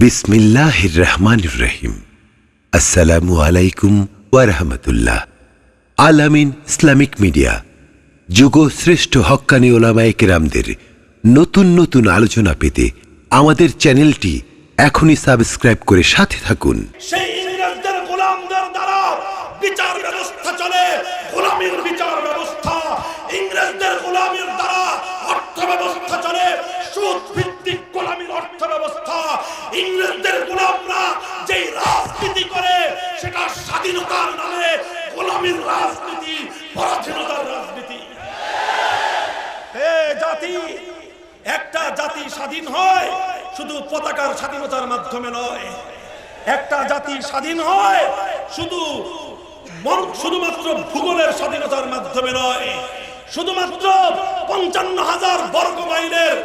বিসমিল্লাহির রহমানির রহিম। আসসালামু আলাইকুম ওয়া রাহমাতুল্লাহ। আলামিন ইসলামিক মিডিয়া যুগ শ্রেষ্ঠ হক্কানি ওলামায়ে কেরামদের নতুন নতুন আলোচনা পেতে আমাদের চ্যানেলটি এখনই সাবস্ক্রাইব করে সাথে থাকুন। সেই ইংরেজদের গোলামদের দ্বারা বিচার ব্যবস্থা চলে, গোলামীর বিচার ব্যবস্থা। ইংরেজদের গোলামীর দ্বারা অর্থ ব্যবস্থা চলে, সুদ ভিত্তিক গোলামীর অর্থ ব্যবস্থা। ইংরেজদের গোলামরা যেই রাজনীতি করে সেটা স্বাধীনতার নামে গোলামীর রাজনীতি, পরাধীনতার রাজনীতি। জাতি, একটা জাতি স্বাধীন হয় শুধু পতাকার স্বাধীনতার মাধ্যমে নয়। একটা জাতি স্বাধীন হয় শুধুমাত্র ভূগোলের স্বাধীনতার মাধ্যমে নয়, শুধুমাত্র ৫৫,০০০ বর্গ মাইলের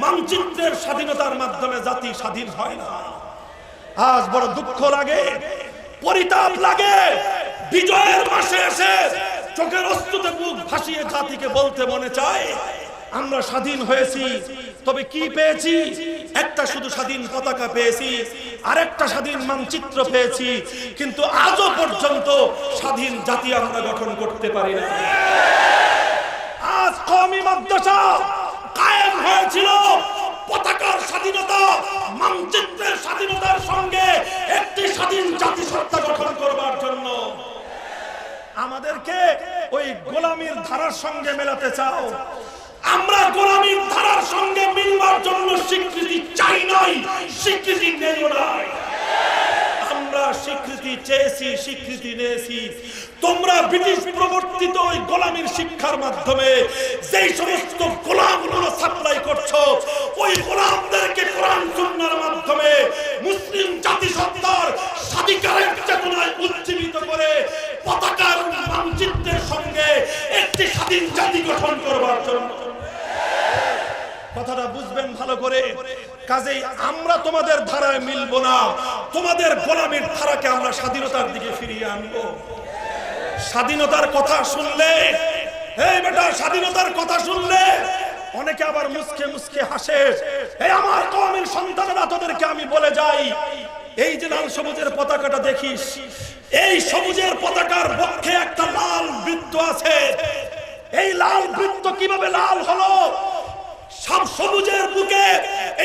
মানচিত্রের স্বাধীনতার মাধ্যমে জাতি স্বাধীন হয় না। আজ বড় দুঃখ লাগে, পরিতাপ লাগে, বিজয়ের মাসে এসে চোখের অশ্রুতে বুক ভাসিয়ে জাতিকে বলতে মনে চায়, আমরা স্বাধীন হয়েছি, তবে কি পেয়েছি? একটা শুধু স্বাধীন পতাকা পেয়েছি, আরেকটা স্বাধীন মানচিত্র পেয়েছি, কিন্তু আজও পর্যন্ত স্বাধীন জাতি আমরা গঠন করতে পারি না। আজ কওমি মাদ্রাসা কায়েম হয়েছিল পতাকার স্বাধীনতা, মানচিত্রের স্বাধীনতার সঙ্গে একটি স্বাধীন জাতিসত্তা গঠন করবার জন্য। আমাদেরকে ওই গোলামীর ধারার সঙ্গে মেলাতে চাও। আমরা গোলামীর ধারার সঙ্গে মিলবার জন্য স্বীকৃতি চাই নাই, স্বীকৃতি নেই নাই। আমরা স্বীকৃতি চেয়েছি, স্বীকৃতি নিয়েছি। তোমরা ব্রিটিশ প্রবর্তিত ওই গোলামীর শিক্ষার মাধ্যমে যেই সমস্ত গোলামগুলো সাপ্লাই করছো, ওই গোলামদেরকে কোরআন সুন্নাহর মাধ্যমে মুসলিম জাতিসত্তার স্বাধিকারের চেতনায় উজ্জীবিত করে পতাকার মানচিত্রের সঙ্গে একটি স্বাধীন জাতি গঠন করবার জন্য। কথাটা বুঝবেন ভালো করে। কাজেই আমরা তোমাদের ধারায় মিলবো না, তোমাদের গোলামীর ধারাকে আমরা স্বাধীনতার দিকে ফিরিয়ে আনবো। স্বাধীনতার কথা শুনলে, এই বেটা, স্বাধীনতার কথা শুনলে অনেকে আবার মুসকে মুসকে হাসে। এই আমার কওমের সন্তানেরা, তোদেরকে আমি বলে যাই, এই যে লাল সবুজের পতাকাটা দেখিস, এই সবুজের পতাকার পক্ষে একটা লাল বৃত্ত আছে। এই লাল বৃত্ত কিভাবে লাল হলো? সব সবুজের বুকে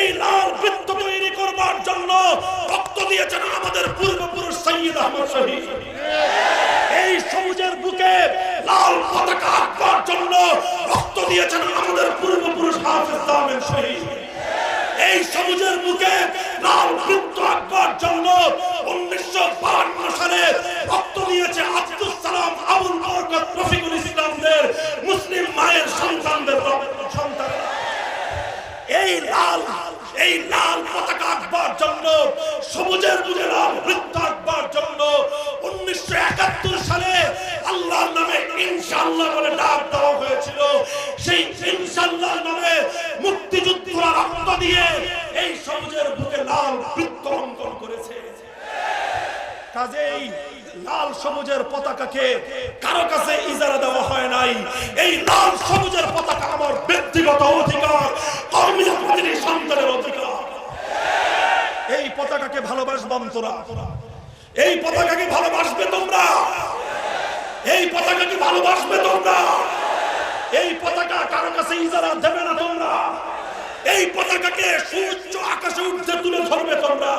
এই লাল বৃত্ত তৈরি করবার জন্য রক্ত দিয়েছেন আমাদের পূর্বপুরুষ সৈয়দ আহমদ শহীদ। এই সবুজের বুকে লাল পতাকা আঁকবার জন্য রক্ত দিয়েছেন আমাদের পূর্বপুরুষ হাফেজ জামিল শহীদ। এই সবুজের বুকে লাল বৃত্ত আঁকবার জন্য ১৯৫২ সালে রক্ত দিয়েছে আব্দুল সালাম, আবুল বরকত, রফিকুল ইসলামদের মুসলিম মায়ের সন্তানদের সন্তানেরা। এই লাল পতাকা আঁকবার জন্য, সবুজের বুকে লাল বৃত্ত আঁকবার জন্য ১৯৭১ সালে আল্লাহর নামে ইনশাআল্লাহ বলে ডাক দেওয়া হয়েছিল। সেই ইনশাআল্লাহ নামে মুক্তিযুদ্ধরা রক্ত দিয়ে এই সবুজের বুকে লাল বৃত্ত অঙ্কন করেছে। কাজেই লাল সবুজের পতাকাকে কারো কাছে ইজারা দেওয়া হয় নাই। এই লাল সবুজের পতাকা আমার ব্যক্তিগত অধিকার, কওমি জাতির সন্তানের অধিকার। এই পতাকাকে ভালোবাসবাম তোরা, এই পতাকাকে ভালোবাসবে তোমরা, এই পতাকাকে ভালোবাসবে তোমরা। এই পতাকা কারো কাছে ইজারা দেবে না তোমরা। এই পতাকাকে সুউচ্চ আকাশে উঠতে তুলে ধরবে তোমরা।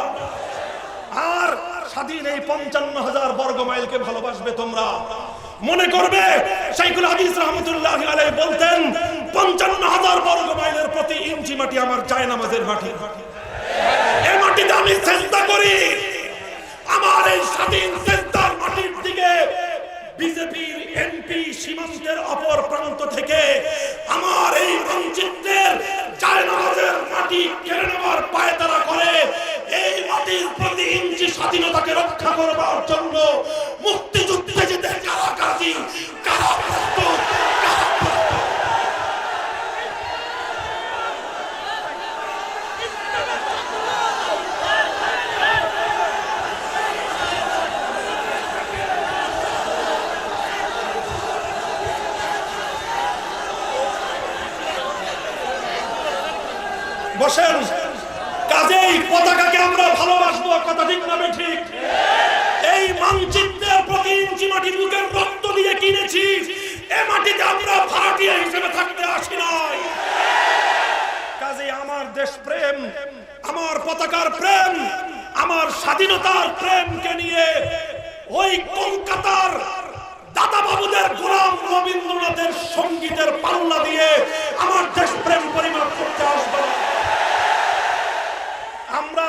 আর স্বাধীন এই ৫৫,০০০ বর্গ মাইলকে ভালোবাসবে তোমরা। মনে করবে শাইখুল হাদিস রহমাতুল্লাহি আলাইহি বলতেন, ৫৫,০০০ বর্গ মাইলের প্রতি ইঞ্চি মাটি আমার জায়নামাজের মাটি। এই মাটিতে আমি চেষ্টা করি। আমার এই স্বাধীন চেষ্টার মাটির দিকে বিজেপির এমপি সীমান্তের অপর প্রান্ত থেকে আমার এই মানচিত্রের জায়নামাজের মাটি কেড়ে নেওয়ার পায়তারা করে এই মাটির প্রতি ইঞ্চি স্বাধীনতাকে রক্ষা করবার জন্য মুক্তিযুদ্ধে যেতে কারা কাজী, কারা প্রস্তুত। বসেন। কাজেই পতাকাকে আমরা আমার পতাকার প্রেম, আমার স্বাধীনতার প্রেমকে নিয়ে ওই কলকাতার দাদা বাবুদের গোলাম রবীন্দ্রনাথের সঙ্গীতের পাল্লা দিয়ে আমার দেশপ্রেম পরিমাপ করতে আসবে। আমরা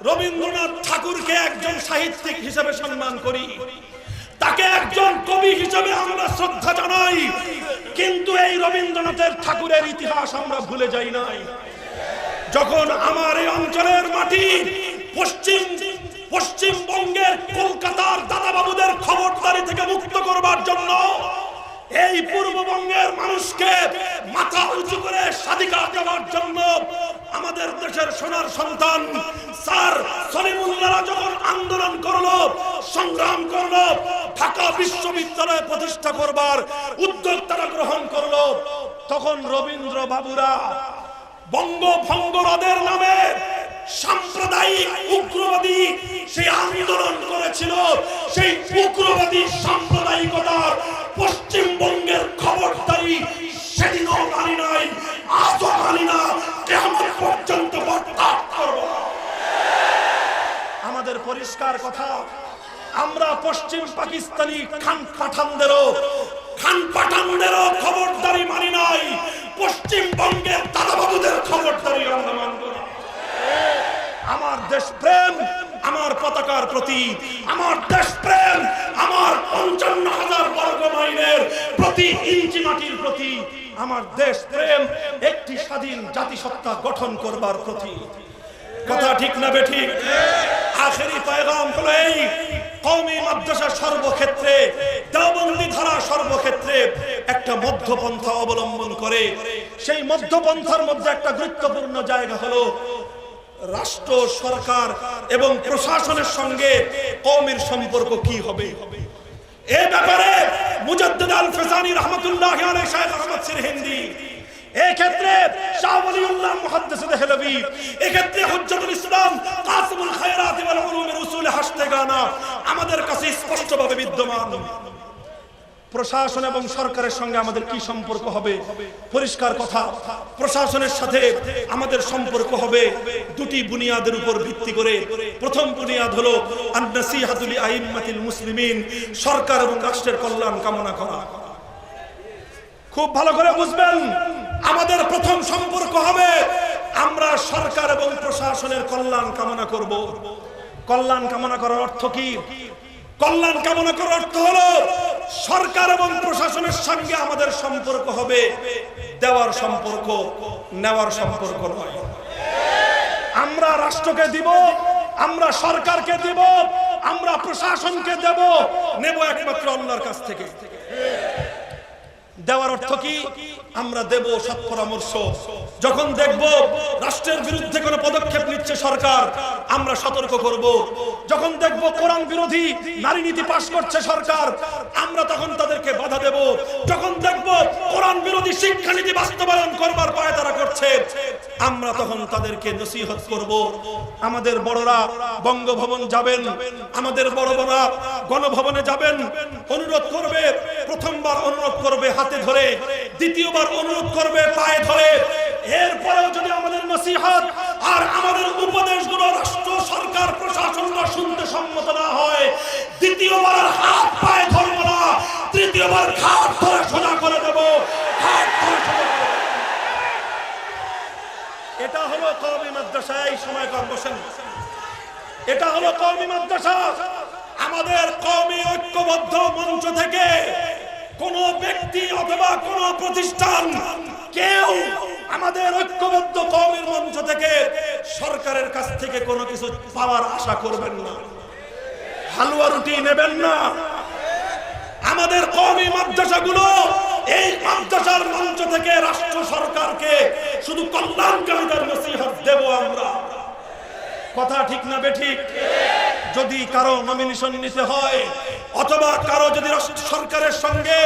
রবীন্দ্রনাথ ঠাকুরকে একজন সাহিত্যিক হিসেবে সম্মান করি, তাকে একজন কবি হিসেবে আমরা শ্রদ্ধা জানাই, কিন্তু এই রবীন্দ্রনাথের ঠাকুরের ইতিহাস আমরা ভুলে যাই নাই। যখন আমার এই অঞ্চলের মাটি পশ্চিমবঙ্গের কলকাতার দাদাবাবুদের খবরদারি থেকে মুক্ত করবার জন্য এই পূর্ববঙ্গের মানুষকে মাথা উঁচু করে স্বাধিকার দেওয়ার জন্য আমাদের দেশের সোনার সন্তান স্যার সলিমুল্লাহরা যখন আন্দোলন করলো, সংগ্রাম করলো, ঢাকা বিশ্ববিদ্যালয় প্রতিষ্ঠা করবার উদ্যোগ তারা গ্রহণ করলো, তখন রবীন্দ্র বাবুরা বঙ্গভঙ্গরদের নামে সাম্প্রদায়িক উগ্রবাদী সেই আন্দোলন করেছিল। সেই উগ্রবাদী সাম্প্রদায়িকতার পশ্চিমবঙ্গের খবরদারি সেদিনও মানি নাই, আজও মানি না, কিয়ামত পর্যন্ত বরদাস্ত করব না। আমাদের পরিষ্কার কথা, আমরা পশ্চিম পাকিস্তানি খান পাঠানদেরও খবরদারি মানি নাই, পশ্চিমবঙ্গের দাদাবাবুদের খবরদারি আমরা মানব না। আমার দেশপ্রেম আমার পতাকার প্রতি, আমার দেশপ্রেম আমার ৫৫,০০০ বর্গ মাইলের প্রতি ইঞ্চি মাটির প্রতি, আমার দেশপ্রেম একটি স্বাধীন জাতিসত্তা গঠন করবার প্রতি। কথা ঠিক না বেঠিক? আখেরি পয়গাম হলো এই, কওমি মাদ্রাসা সর্বক্ষেত্রে, দেওবন্দি ধারা সর্বক্ষেত্রে একটা মধ্যপন্থা অবলম্বন করে। সেই মধ্যপন্থার মধ্যে একটা গুরুত্বপূর্ণ জায়গা হলো রাষ্ট্র, সরকার এবং প্রশাসনের সঙ্গে কওমের সম্পর্ক কি হবে। এই ব্যাপারে মুজাদ্দিদ আল ফিসানি রাহমাতুল্লাহি আলাইহি, শাইখ আহমদ সিরহিন্দি, এই ক্ষেত্রে শাহ ওয়ালিউল্লাহ মুহাদ্দিস দেহলভী, এই ক্ষেত্রে হুজ্জাতুল ইসলাম কাসিমুল খায়রাত ওয়াল উলুমের উসুল হাসতেগানা আমাদের কাছে স্পষ্টভাবে বিদ্যমান। প্রশাসন এবং সরকারের সঙ্গে আমাদের কি সম্পর্ক হবে? পরিষ্কার কথা, প্রশাসনের সাথে আমাদের সম্পর্ক হবে দুটি বুনিয়াদের উপর ভিত্তি করে। প্রথম বুনিয়াদ হলো আন-নাসিহাতু লিআইম্মাতিল মুসলিমিন, সরকার এবং রাষ্ট্রের কল্যাণ কামনা করা। খুব ভালো করে বুঝবেন, আমাদের প্রথম সম্পর্ক হবে আমরা সরকার এবং প্রশাসনের কল্যাণ কামনা করব। কল্যাণ কামনা করার অর্থ কি? কল্যাণ কামনা করার অর্থ হলো সরকার এবং প্রশাসনের সঙ্গে আমাদের সম্পর্ক হবে দেওয়ার সম্পর্ক, নেওয়ার সম্পর্ক নয়। আমরা রাষ্ট্রকে দিব, আমরা সরকারকে দিব, আমরা প্রশাসনকে দেব, নেব একমাত্র আল্লাহর কাছ থেকে। দেওয়ার অর্থ কি? আমরা দেব সৎ পরামর্শ। যখন দেখব রাষ্ট্রের বিরুদ্ধে কোনো পদক্ষেপ নিচ্ছে সরকার, আমরা সতর্ক করব। যখন দেখব কোরআন বিরোধী নারী নীতি পাশ করছে সরকার, আমরা তখন তাদেরকে বাধা দেব। যখন দেখব কোরআন বিরোধী শিক্ষানীতি বাস্তবায়ন করবার পায়তারা করছে, আমরা তখন তাদেরকে নসিহত করব। আমাদের বড়রা বঙ্গভবন যাবেন, আমাদের বড় বড়রা গণভবনে যাবেন, অনুরোধ করবে, প্রথমবার অনুরোধ করবে হাতে ধরে, দ্বিতীয়বার অনুরোধ করবে পায়ে ধরে। এরপরেও যদি আমাদের নসিহত আর আমাদের উপদেশগুলো রাষ্ট্র, সরকার, প্রশাসনরা শুনতে সম্মত না হয়, দ্বিতীয়বার হাত পায়ে ধরব না, তৃতীয়বার ঘাট ধরে সোজা করে দেব। এটা হলো কওমি মাদ্রাসা। এই সময় কম বসেন, এটা হলো কওমি মাদ্রাসা। আমাদের কওমি ঐক্যবদ্ধ মঞ্চ থেকে কোন ব্যক্তি অথবা কোন প্রতিষ্ঠান, কেউ আমাদের ঐক্যবদ্ধ কওমের মঞ্চ থেকে সরকারের কাছ থেকে কোনো কিছু পাওয়ার আশা করবেন না, হালুয়া রুটি নেবেন না। আমাদের কওমি মাদ্রাসাগুলো এই মাদ্রাসার মঞ্চ থেকে রাষ্ট্র সরকারকে শুধু কল্যাণকামীদের নসিহত দেব আমরা। কথা ঠিক না বেঠিক? যদি কারো নমিনেশন নিতে হয় অথবা কারো যদি সরকারের সঙ্গে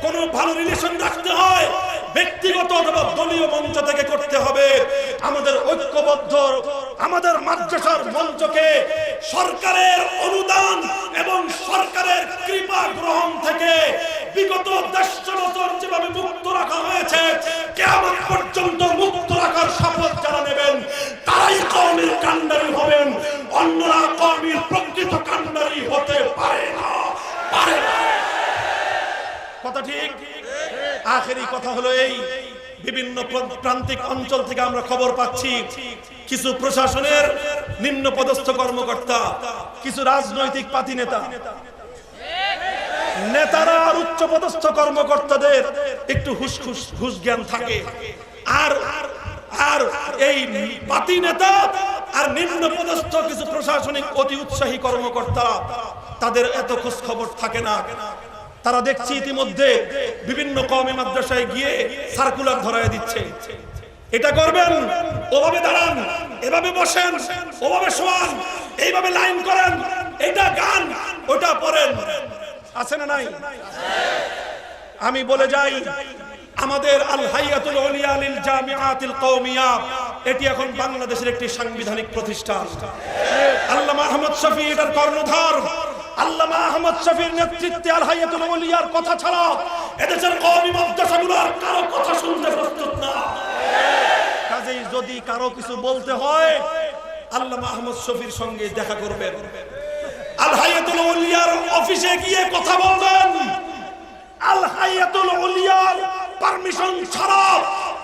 কোনো ভালো রিলেশন রাখতে হয়, ব্যক্তিগত অথবা দলীয় মঞ্চ থেকে করতে হবে। আমাদের ঐক্যবদ্ধ আমাদের মাদ্রাসার মঞ্চকে সরকারের অনুদান এবং সরকারের কৃপা গ্রহণ থেকে বিগত 150 বছর যেভাবে মুক্ত রাখা হয়েছে, কিয়ামত পর্যন্ত মুক্ত রাখার শপথ যারা নেবেন তারাই কওমের কান্ডারি হবেন, অন্যরা কওমের প্রকৃত কান্ডারি হতে পারে না। কথা ঠিক? আখেরি কথা হলো এই, বিভিন্ন প্রান্তিক অঞ্চল থেকে আমরা খবর পাচ্ছি কিছু প্রশাসনের নিম্ন পদস্থ কর্মকর্তা, কিছু রাজনৈতিক পাতি নেতারা আর উচ্চ পদস্থ কর্মকর্তাদের একটু হুশ জ্ঞান থাকে, আর এই পাতি নেতা আর নিম্ন পদস্থ কিছু প্রশাসনিক অতি উৎসাহী কর্মকর্তা তাদের এত খোঁজ খবর থাকে না। তারা দেখছি ইতিমধ্যে বিভিন্ন কওমি মাদ্রাসায় গিয়ে সার্কুলার ধরায় দিচ্ছে, এটা করবেন, ওভাবে দাঁড়ান, এভাবে বসেন, ওভাবে শোয়ান, এইভাবে লাইন করেন, এটা গান, ওটা পড়েন। আছে না নাই? আমি বলে যাই, আমাদের আল হাইয়াতুল উলিয়া লিল জামিআতিল কওমিয়া এটি এখন বাংলাদেশের একটি সাংবিধানিক প্রতিষ্ঠান। আল্লামা আহমদ শফি এটার কর্ণধার। আল্লামা আহমদ শফির নেতৃত্বে আল হাইয়াতুল উলিয়ার কথা ছাড়া এদেশের কওমি মাদ্রাসাগুলোর কারো কথা শুনতে প্রস্তুত না। কাজেই যদি কারো কিছু বলতে হয় আল্লামা আহমদ শফির সঙ্গে দেখা করবেন, আল হাইয়াতুল উলিয়ার অফিসে গিয়ে কথা বলবেন। আল হাইয়াতুল উলিয়ার পারমিশন ছাড়া,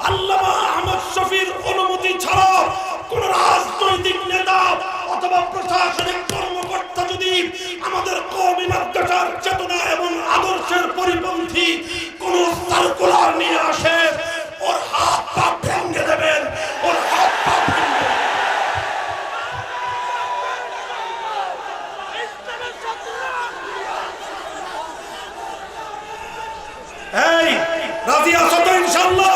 আল্লামা আহমদ শফির অনুমতি ছাড়া কোন রাজনৈতিক নেতা অথবা প্রশাসনিক কর্মকর্তা যদি আমাদের কওমি মাদ্রাসার চেতনা এবং আদর্শের পরিপন্থী কোন সার্কুলার নিয়ে আসে, ওর হাত পা ভেঙে দেবেন, ওর হাত পা ভেঙে দেবেন। এই রাজি আছো তো ইনশাআল্লাহ?